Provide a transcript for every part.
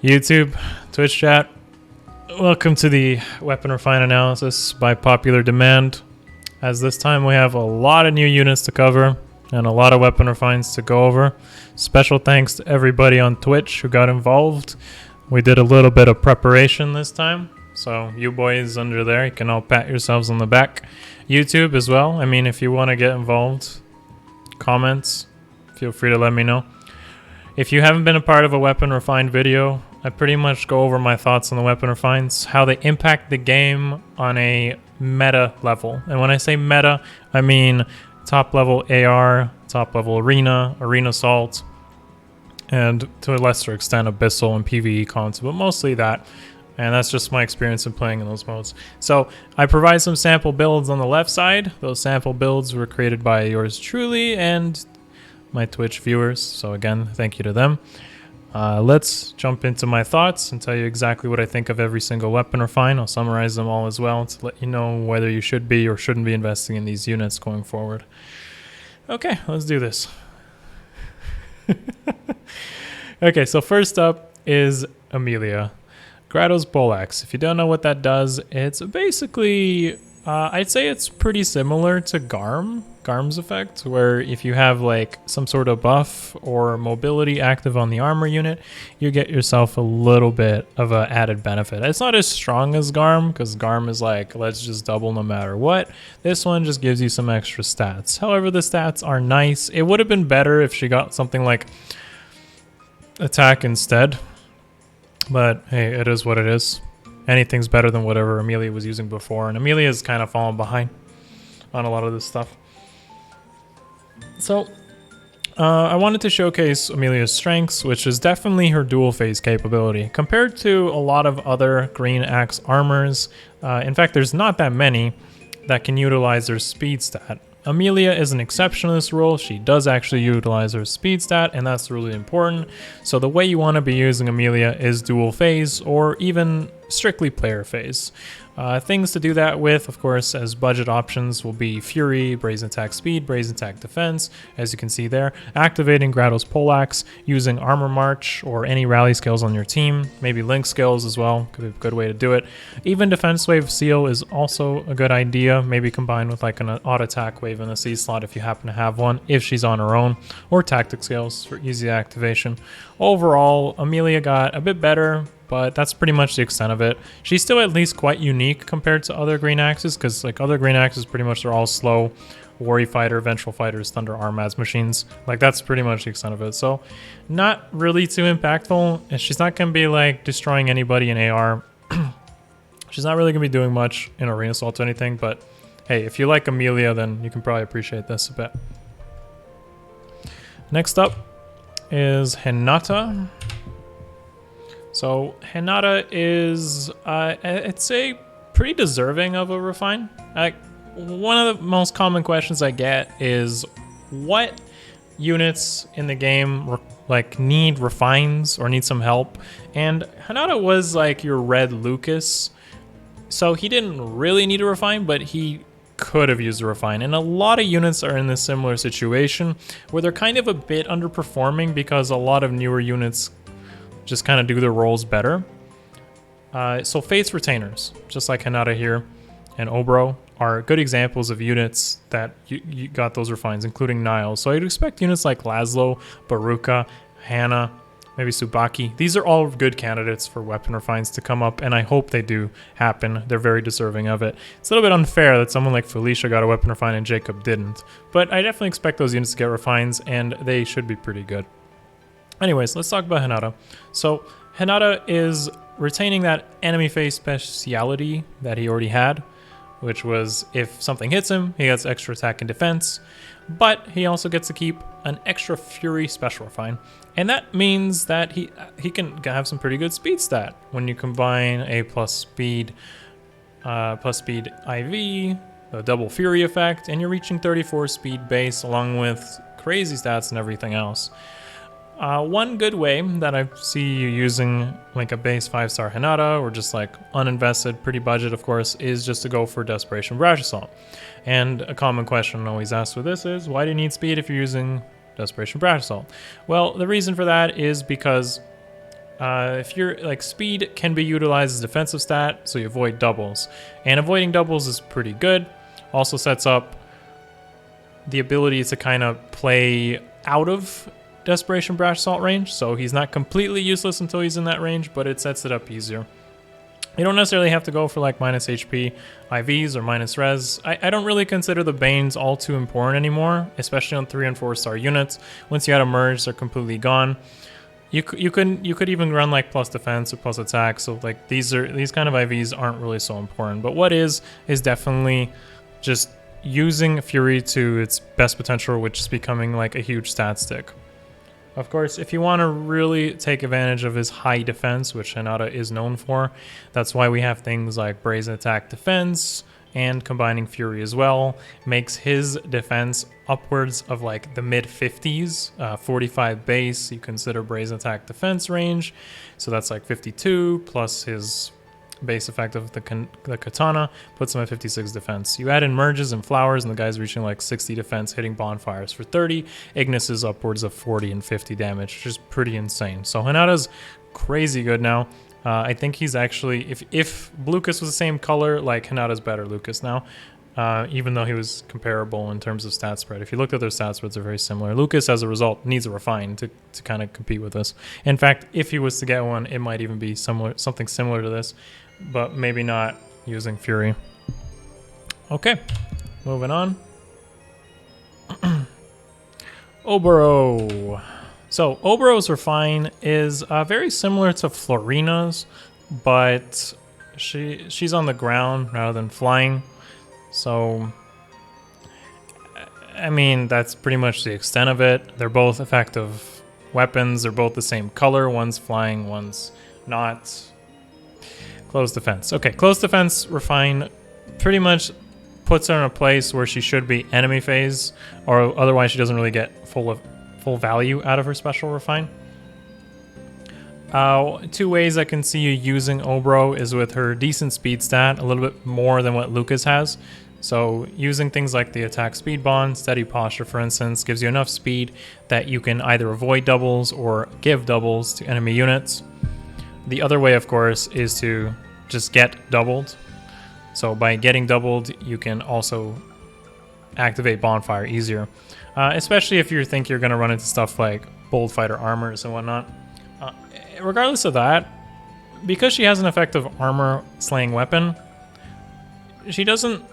YouTube, Twitch chat, welcome to the weapon refine analysis by popular demand. As this time we have a lot of new units to cover and a lot of weapon refines to go over. Special thanks to everybody on Twitch who got involved. We did a little bit of preparation this time, so you boys under there, you can all pat yourselves on the back. YouTube as well, I mean, if you want to get involved, comments, feel free to let me know. If you haven't been a part of a weapon refined video, I pretty much go over my thoughts on the weapon refines, how they impact the game on a meta level. And when I say meta, I mean top level AR, top level arena, arena assault, and to a lesser extent abyssal and PvE cons, but mostly that. And that's just my experience in playing in those modes. So I provide some sample builds on the left side. Those sample builds were created by yours truly and my Twitch viewers. So again, thank you to them. Let's jump into my thoughts and tell you exactly what I think of every single weapon refine. I'll summarize them all as well to let you know whether you should be or shouldn't be investing in these units going forward. Okay, let's do this. Okay, so first up is Amelia. Grato's Poleaxe. If you don't know what that does, it's basically, I'd say it's pretty similar to Garm's effect, where if you have like some sort of buff or mobility active on the armor unit, you get yourself a little bit of an added benefit. It's not as strong as Garm, because Garm is like, let's just double no matter what. This one just gives you some extra stats. However, the stats are nice. It would have been better if she got something like attack instead, but hey, it is what it is. Anything's better than whatever Amelia was using before, and Amelia's kind of fallen behind on a lot of this stuff. So, I wanted to showcase Amelia's strengths, which is definitely her dual phase capability. Compared to a lot of other green axe armors, in fact, there's not that many that can utilize their speed stat. Amelia is an exception in this role. She does actually utilize her speed stat, and that's really important. So the way you want to be using Amelia is dual phase or even strictly player phase. Things to do that with, of course, as budget options will be Fury, Brazen Attack Speed, Brazen Attack Defense, as you can see there. Activating Grato's Poleaxe, using Armor March or any rally skills on your team, maybe Link skills as well, could be a good way to do it. Even Defense Wave Seal is also a good idea, maybe combined with like an auto attack wave in the C slot if you happen to have one, if she's on her own, or Tactic Skills for easy activation. Overall, Amelia got a bit better, but that's pretty much the extent of it. She's still at least quite unique compared to other green axes, because like other green axes pretty much are all slow Worry Fighter, Vengeful Fighters, Thunder Armaz machines. Like that's pretty much the extent of it. So not really too impactful, and she's not going to be like destroying anybody in AR. She's not really going to be doing much in Arena Assault or anything, but hey, if you like Amelia, then you can probably appreciate this a bit. Next up is Hinata. So Hinata is, I'd say, pretty deserving of a refine. One of the most common questions I get is what units in the game need refines or need some help. And Hinata was like your red Lucas, so he didn't really need a refine, but he could have used a refine. And a lot of units are in this similar situation where they're kind of a bit underperforming because a lot of newer units just kind of do their roles better. So Fate's Retainers, just like Hinata here, and Oboro are good examples of units that you got those refines, including Niles. So I'd expect units like Laszlo, Baruka, Hannah, maybe Tsubaki. These are all good candidates for weapon refines to come up, and I hope they do happen. They're very deserving of it. It's a little bit unfair that someone like Felicia got a weapon refine and Jacob didn't, but I definitely expect those units to get refines, and they should be pretty good. Anyways, let's talk about Hinata. So Hinata is retaining that enemy phase speciality that he already had, which was if something hits him, he gets extra attack and defense, but he also gets to keep an extra Fury special refine. And that means that he can have some pretty good speed stat when you combine a plus speed IV, the double Fury effect, and you're reaching 34 speed base along with crazy stats and everything else. One good way that I see you using like a base 5-star Hinata or just like uninvested, pretty budget of course, is just to go for Desperation Barrage Assault. And a common question always asked with this is, why do you need speed if you're using Desperation Barrage Assault? Well, the reason for that is because If you're like speed can be utilized as a defensive stat, so you avoid doubles. And avoiding doubles is pretty good. Also sets up the ability to kind of play out of Desperation Brash Assault range, so he's not completely useless until he's in that range, but it sets it up easier. You don't necessarily have to go for like minus HP IVs or minus res. I don't really consider the Banes all too important anymore, especially on 3 and 4 star units. Once you add a merge, they're completely gone. You could even run like plus defense or plus attack. So like these kind of IVs aren't really so important. But what is definitely just using Fury to its best potential, which is becoming like a huge stat stick. Of course, if you want to really take advantage of his high defense, which Hinata is known for, that's why we have things like Brazen Attack Defense, and combining Fury as well makes his defense upwards of like the mid 50s, 45 base. You consider Brazen Attack Defense range, so that's like 52 plus his base effect of the katana puts him at 56 defense. You add in merges and flowers, and the guy's reaching like 60 defense, hitting bonfires for 30. Ignis is upwards of 40 and 50 damage, which is pretty insane. So Hinata's crazy good now. I think he's actually, if Lucas was the same color, like Hinata's better Lucas now, even though he was comparable in terms of stat spread. If you looked at their stat spreads, they're very similar. Lucas, as a result, needs a refine to kind of compete with this. In fact, if he was to get one, it might even be something similar to this, but maybe not using Fury. Okay, moving on. Oboro. So Oboro's refine is very similar to Florina's, but she's on the ground rather than flying. So, I mean, that's pretty much the extent of it. They're both effective weapons. They're both the same color. One's flying, one's not. Close defense. Okay, close defense refine pretty much puts her in a place where she should be enemy phase, or otherwise she doesn't really get full value out of her special refine. 2 ways I can see you using Oboro is with her decent speed stat, a little bit more than what Lucas has. So using things like the attack speed bond, steady posture for instance, gives you enough speed that you can either avoid doubles or give doubles to enemy units. The other way, of course, is to just get doubled. So by getting doubled, you can also activate bonfire easier. Especially if you think you're going to run into stuff like bold fighter armors and whatnot. Regardless of that, because she has an effective armor slaying weapon, she doesn't,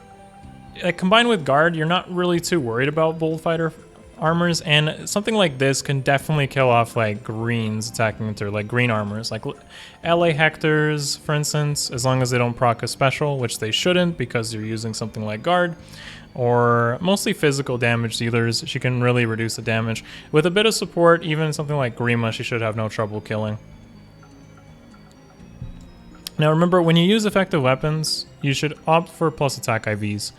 like, combined with guard, you're not really too worried about bold fighter armors, and something like this can definitely kill off like greens attacking into like green armors, like LA Hectors for instance, as long as they don't proc a special, which they shouldn't because you're using something like guard. Or mostly physical damage dealers, she can really reduce the damage. With a bit of support, even something like Grima, she should have no trouble killing. Now remember, when you use effective weapons, you should opt for plus attack IVs.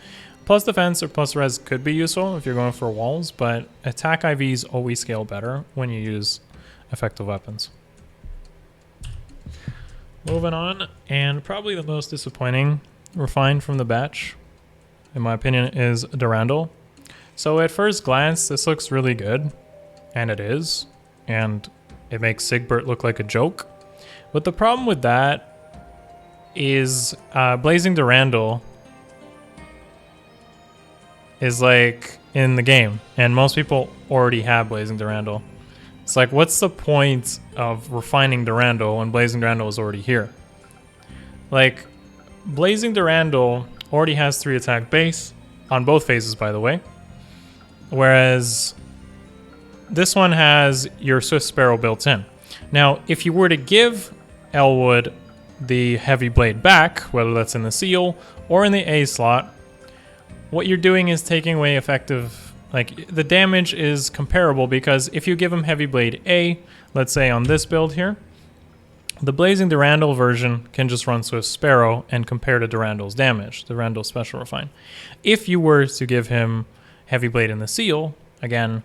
Plus defense or plus res could be useful if you're going for walls, but attack IVs always scale better when you use effective weapons. Moving on, and probably the most disappointing refine from the batch, in my opinion, is Durandal. So at first glance, this looks really good, and it is, and it makes Sigbert look like a joke. But the problem with that is Blazing Durandal is like in the game, and most people already have Blazing Durandal. It's like, what's the point of refining Durandal when Blazing Durandal is already here? Like, Blazing Durandal already has 3 attack base on both phases, by the way, whereas this one has your Swift Sparrow built in. Now, if you were to give Eliwood the heavy blade back, whether that's in the seal or in the A slot, what you're doing is taking away effective, like, the damage is comparable, because if you give him heavy blade A, let's say on this build here, the Blazing Durandal version can just run Swift Sparrow and compare to Durandal's damage, Durandal's special refine. If you were to give him heavy blade in the seal, again,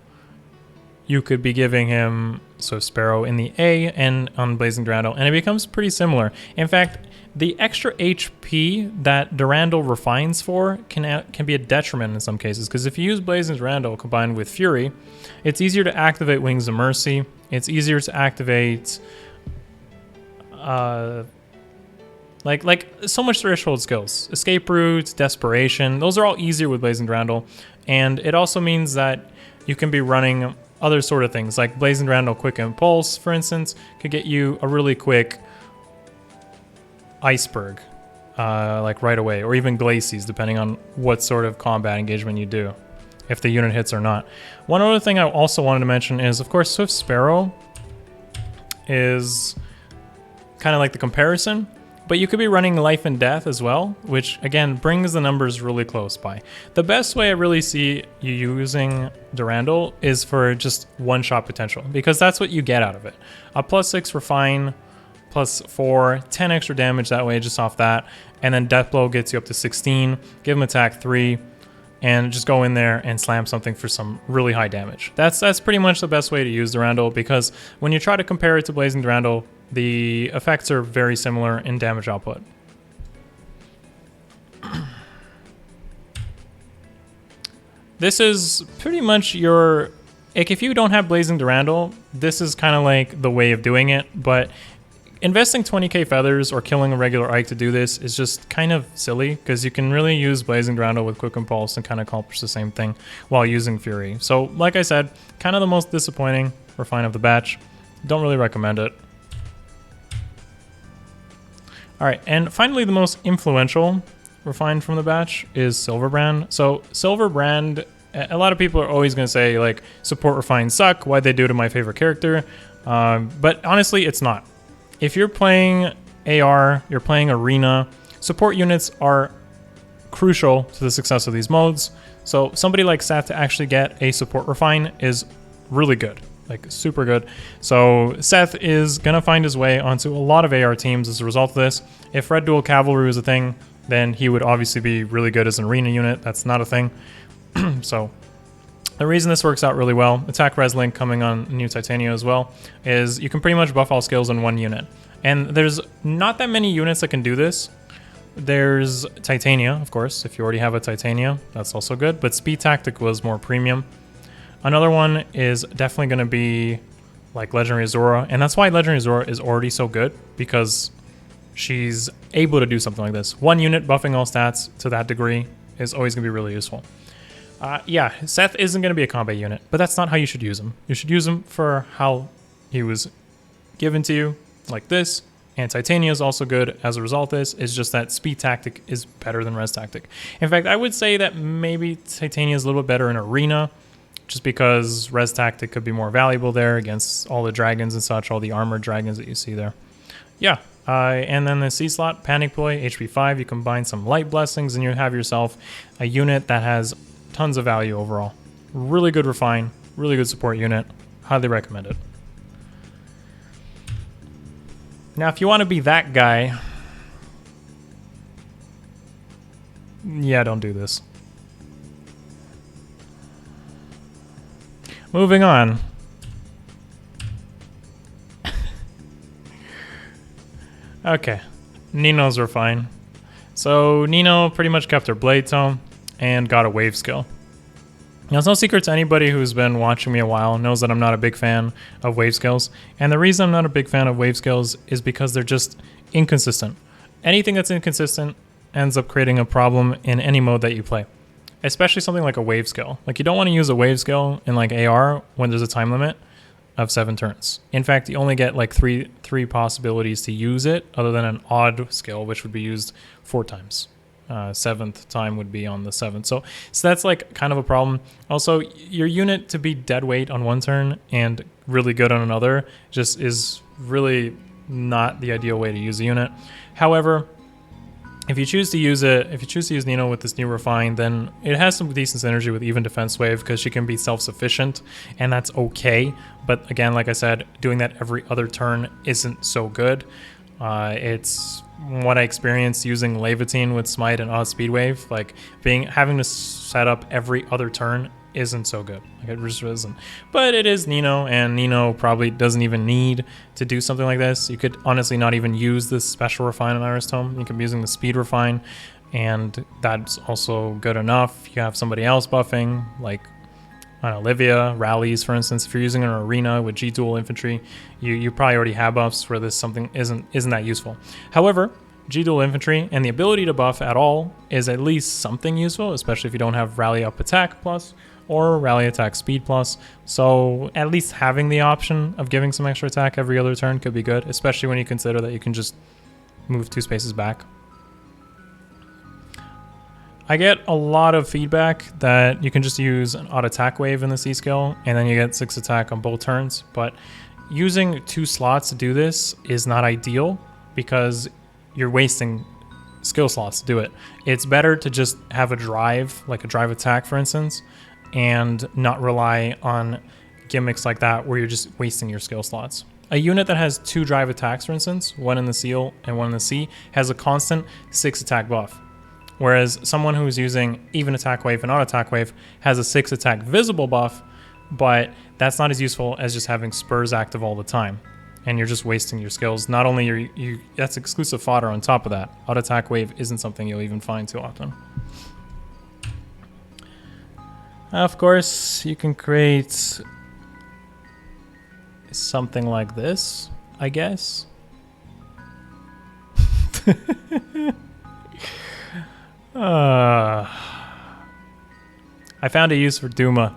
you could be giving him Swift Sparrow in the A and on Blazing Durandal, and it becomes pretty similar. In fact, the extra HP that Durandal refines for can be a detriment in some cases, because if you use Blazing Durandal combined with Fury, it's easier to activate Wings of Mercy, it's easier to activate like so much threshold skills. Escape routes, desperation, those are all easier with Blazing Durandal. And it also means that you can be running other sort of things, like Blazing Durandal Quick Impulse, for instance, could get you a really quick iceberg, like right away, or even glacies, depending on what sort of combat engagement you do, if the unit hits or not. One other thing I also wanted to mention is, of course, Swift Sparrow is kind of like the comparison, but you could be running Life and Death as well, which again brings the numbers really close by. The best way I really see you using Durandal is for just one-shot potential, because that's what you get out of it. A +6 refine, +4, 10 extra damage that way just off that, and then Death Blow gets you up to 16, give him attack 3, and just go in there and slam something for some really high damage. That's pretty much the best way to use Durandal, because when you try to compare it to Blazing Durandal, the effects are very similar in damage output. This is pretty much your... like, if you don't have Blazing Durandal, this is kind of like the way of doing it, but investing 20k feathers or killing a regular Ike to do this is just kind of silly, because you can really use Blazing Durandal with Quick Impulse and kind of accomplish the same thing while using Fury. So, like I said, kind of the most disappointing refine of the batch. Don't really recommend it. Alright, and finally the most influential refine from the batch is Silverbrand. So Silverbrand, a lot of people are always going to say, like, support refines suck, why'd they do it to my favorite character? But honestly, it's not. If you're playing AR, you're playing Arena, support units are crucial to the success of these modes. So somebody like Seth to actually get a support refine is really good. Like, super good. So Seth is going to find his way onto a lot of AR teams as a result of this. If Red Dual Cavalry was a thing, then he would obviously be really good as an arena unit. That's not a thing. So the reason this works out really well, Attack Res Link coming on New Titania as well, is you can pretty much buff all skills in one unit. And there's not that many units that can do this. There's Titania, of course. If you already have a Titania, that's also good. But Speed Tactic was more premium. Another one is definitely going to be like Legendary Azura, and that's why Legendary Azura is already so good, because she's able to do something like this. One unit buffing all stats to that degree is always going to be really useful. Yeah, Seth isn't going to be a combat unit, but that's not how you should use him. You should use him for how he was given to you, like this, and Titania is also good as a result of this. It's just that Speed Tactic is better than Res Tactic. In fact, I would say that maybe Titania is a little bit better in Arena, just because Res Tactic could be more valuable there against all the dragons and such, all the armored dragons that you see there. Yeah, and then the C slot, Panic Ploy, HP 5, you combine some Light Blessings and you have yourself a unit that has tons of value overall. Really good refine, really good support unit, highly recommend it. Now if you want to be that guy, yeah, don't do this. Moving on. Okay, Nino's refine. So Nino pretty much kept her Blade Tome and got a wave skill. Now it's no secret to anybody who's been watching me a while knows that I'm not a big fan of wave skills. And the reason I'm not a big fan of wave skills is because they're just inconsistent. Anything that's inconsistent ends up creating a problem in any mode that you play. Especially something like a wave skill. Like, you don't want to use a wave skill in like AR when there's a time limit of 7 turns. In fact, you only get like three possibilities to use it, other than an odd skill, which would be used 4 times. 7th time would be on the 7th. So that's like kind of a problem. Also, your unit to be dead weight on one turn and really good on another just is really not the ideal way to use a unit. However, if you choose to use it, if you choose to use Nino with this new refine, then it has some decent synergy with even defense wave, because she can be self-sufficient, and that's okay. But again, like I said, doing that every other turn isn't so good. It's what I experienced using Levitine with Smite and Oz Speedwave. Like, having to set up every other turn isn't so good. Like, it just isn't. But it is Nino, and Nino probably doesn't even need to do something like this. You could honestly not even use this special refine on Iris Tome. You could be using the speed refine, and that's also good enough. You have somebody else buffing, like Olivia, rallies, for instance. If you're using an arena with G dual infantry, you probably already have buffs where this something isn't that useful. However, G dual infantry and the ability to buff at all is at least something useful, especially if you don't have rally up attack plus or rally attack speed plus. So at least having the option of giving some extra attack every other turn could be good, especially when you consider that you can just move 2 spaces back. I get a lot of feedback that you can just use an odd attack wave in the C skill and then you get 6 attack on both turns, but using 2 slots to do this is not ideal because you're wasting skill slots to do it. It's better to just have a drive, like a drive attack for instance, and not rely on gimmicks like that where you're just wasting your skill slots. A unit that has 2 drive attacks, for instance, one in the seal and one in the sea, has a constant 6 attack buff. Whereas someone who's using even attack wave and odd attack wave has a 6 attack visible buff, but that's not as useful as just having spurs active all the time. And you're just wasting your skills. Not only that's exclusive fodder on top of that. Odd attack wave isn't something you'll even find too often. Of course, you can create something like this, I guess. I found a use for Duma.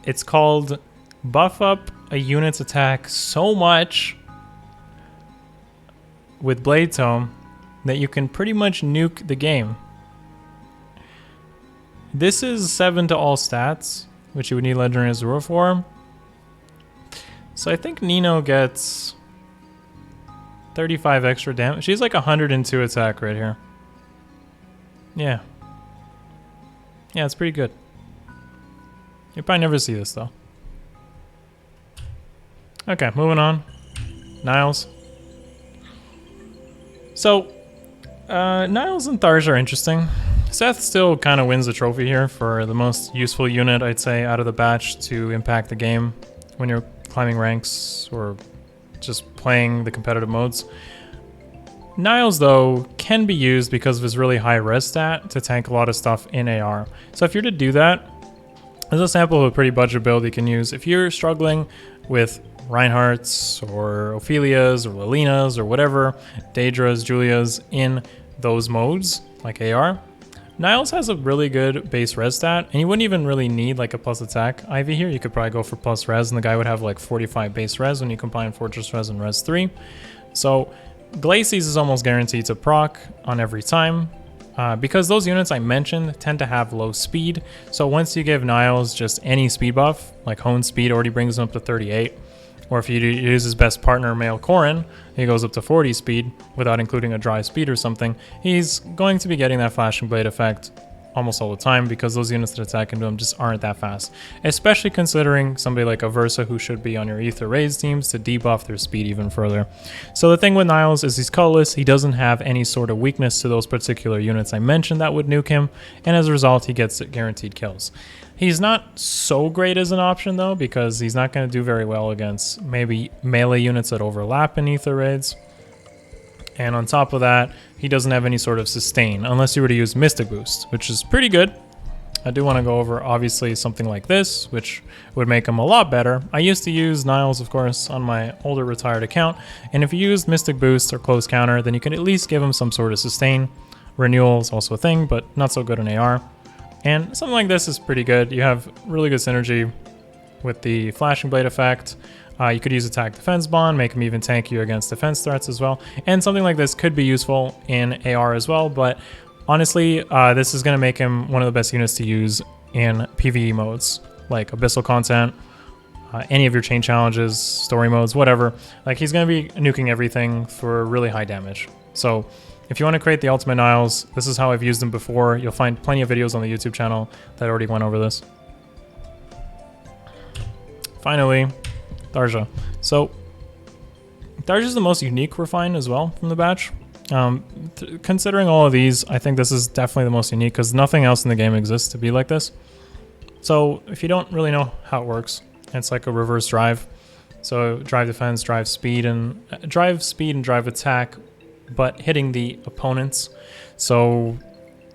It's called buff up a unit's attack so much with Blade Tome that you can pretty much nuke the game. This is 7 to all stats, which you would need Legendary Azura for. So I think Nino gets 35 extra damage. She's like 102 attack right here. Yeah. Yeah, it's pretty good. You'll probably never see this though. Okay, moving on. Niles. So, Niles and Tharja are interesting. Seth still kind of wins the trophy here for the most useful unit, I'd say, out of the batch to impact the game when you're climbing ranks or just playing the competitive modes. Niles, though, can be used because of his really high res stat to tank a lot of stuff in AR. So if you're to do that, there's a sample of a pretty budget build you can use. If you're struggling with Reinhardt's or Ophelia's or Lilina's or whatever, Daedra's, Julia's in those modes, like AR, Niles has a really good base res stat, and you wouldn't even really need like a plus attack Ivy here. You could probably go for plus res, and the guy would have like 45 base res when you combine Fortress Res and Res 3. So Glacies is almost guaranteed to proc on every time, because those units I mentioned tend to have low speed. So once you give Niles just any speed buff, like Hone Speed already brings him up to 38, or if you use his best partner, Male Corrin, he goes up to 40 speed without including a dry speed or something, he's going to be getting that Flashing Blade effect almost all the time because those units that attack into him just aren't that fast. Especially considering somebody like Aversa who should be on your Ether Raise teams to debuff their speed even further. So the thing with Niles is he's colorless, he doesn't have any sort of weakness to those particular units I mentioned that would nuke him, and as a result he gets guaranteed kills. He's not so great as an option though, because he's not going to do very well against maybe melee units that overlap in Ether Raids. And on top of that, he doesn't have any sort of sustain, unless you were to use Mystic Boost, which is pretty good. I do want to go over, obviously, something like this, which would make him a lot better. I used to use Niles, of course, on my older retired account, and if you used Mystic Boost or Close Counter, then you can at least give him some sort of sustain. Renewal is also a thing, but not so good in AR. And something like this is pretty good. You have really good synergy with the Flashing Blade effect. You could use Attack Defense Bond, make him even tankier against defense threats as well. And something like this could be useful in AR as well, but honestly, this is going to make him one of the best units to use in PvE modes, like Abyssal Content, any of your chain challenges, story modes, whatever. Like, he's going to be nuking everything for really high damage. So if you want to create the Ultimate Niles, this is how I've used them before. You'll find plenty of videos on the YouTube channel that already went over this. Finally, Tharja. So Tharja is the most unique refine as well from the batch. Considering all of these, I think this is definitely the most unique because nothing else in the game exists to be like this. So if you don't really know how it works, it's like a reverse drive. So drive defense, drive speed, and drive attack, but hitting the opponents. So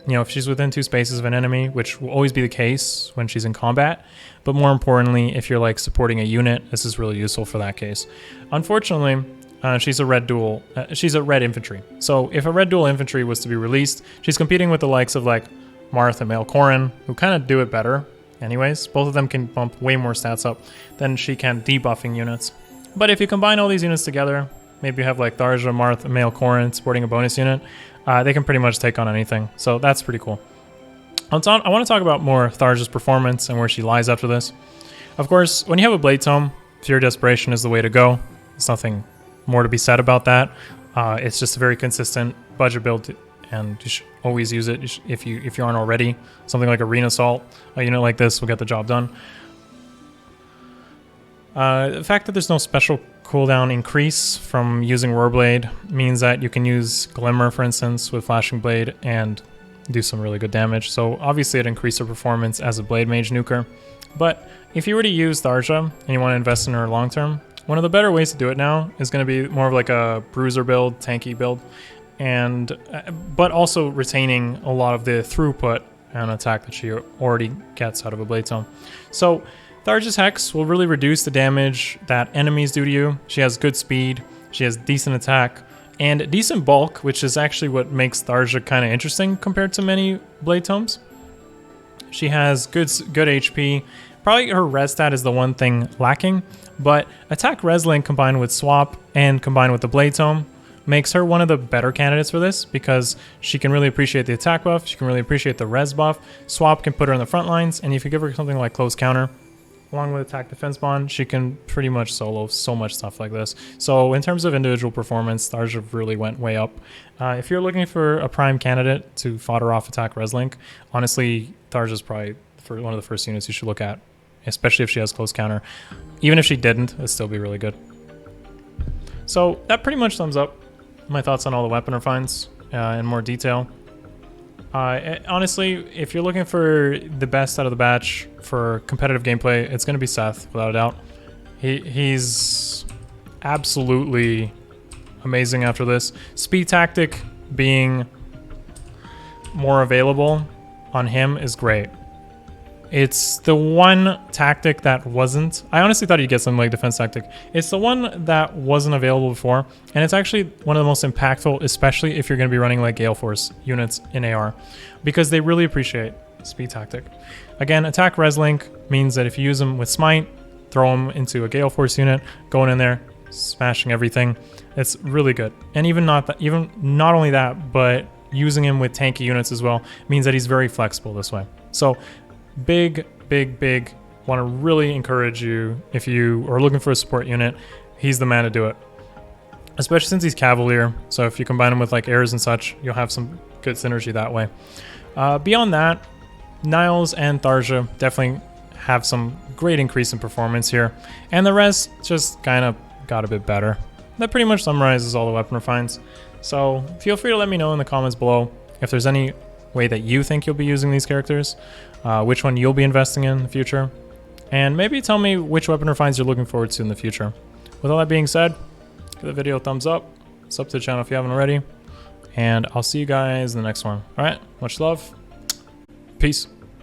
you know, if she's within 2 spaces of an enemy, which will always be the case when she's in combat, but more importantly, if you're like supporting a unit, this is really useful for that case. Unfortunately, she's a red dual, she's a red infantry. So if a red dual infantry was to be released, she's competing with the likes of like Marth and Maelkorin, who kind of do it better anyways. Both of them can bump way more stats up than she can debuffing units. But if you combine all these units together, maybe you have like Tharja, Marth, and Maelkorin supporting a bonus unit, they can pretty much take on anything. So that's pretty cool. I want to talk about more Tharja's performance and where she lies after this. Of course, when you have a Blade Tome, Fear Desperation is the way to go. There's nothing more to be said about that. It's just a very consistent budget build, and you should always use it if you aren't already. Something like Arena Assault, a unit like this will get the job done. The fact that there's no special cooldown increase from using Roarblade means that you can use Glimmer, for instance, with Flashing Blade and do some really good damage. So obviously it increased her performance as a Blade Mage nuker. But if you were to use Tharja and you want to invest in her long term, one of the better ways to do it now is going to be more of like a bruiser build, tanky build, and but also retaining a lot of the throughput and attack that she already gets out of a Blade Tome. So Tharja's Hex will really reduce the damage that enemies do to you. She has good speed, she has decent attack, and decent bulk, which is actually what makes Tharja kind of interesting compared to many Blade Tomes. She has good HP. Probably her res stat is the one thing lacking, but attack res link combined with swap and combined with the Blade Tome makes her one of the better candidates for this, because she can really appreciate the attack buff, she can really appreciate the res buff. Swap can put her in the front lines, and if you give her something like Close Counter, along with attack defense bond, she can pretty much solo so much stuff like this. So in terms of individual performance, Tharja really went way up. If you're looking for a prime candidate to fodder off attack res link, honestly, Tharja's probably one of the first units you should look at, especially if she has Close Counter. Even if she didn't, it'd still be really good. So that pretty much sums up my thoughts on all the weapon refines in more detail. Honestly, if you're looking for the best out of the batch for competitive gameplay, it's going to be Seth, without a doubt. He's absolutely amazing after this. Speed Tactic being more available on him is great. It's the one tactic that wasn't. I honestly thought you'd get something like Defense Tactic. It's the one that wasn't available before, and it's actually one of the most impactful, especially if you're going to be running like Gale Force units in AR, because they really appreciate Speed Tactic. Again, attack res link means that if you use them with Smite, throw them into a Gale Force unit, going in there, smashing everything. It's really good. And even not only that, but using him with tanky units as well means that he's very flexible this way. So big want to really encourage you, if you are looking for a support unit, he's the man to do it, especially since he's Cavalier. So if you combine him with like airs and such, you'll have some good synergy that way. Beyond that, Niles and Tharja definitely have some great increase in performance here, and the rest just kind of got a bit better. That pretty much summarizes all the weapon refines. So feel free to let me know in the comments below if there's any way that you think you'll be using these characters, which one you'll be investing in the future, and maybe tell me which weapon refines you're looking forward to in the future. With all that being said, give the video a thumbs up, sub to the channel if you haven't already, and I'll see you guys in the next one. Alright, much love, peace.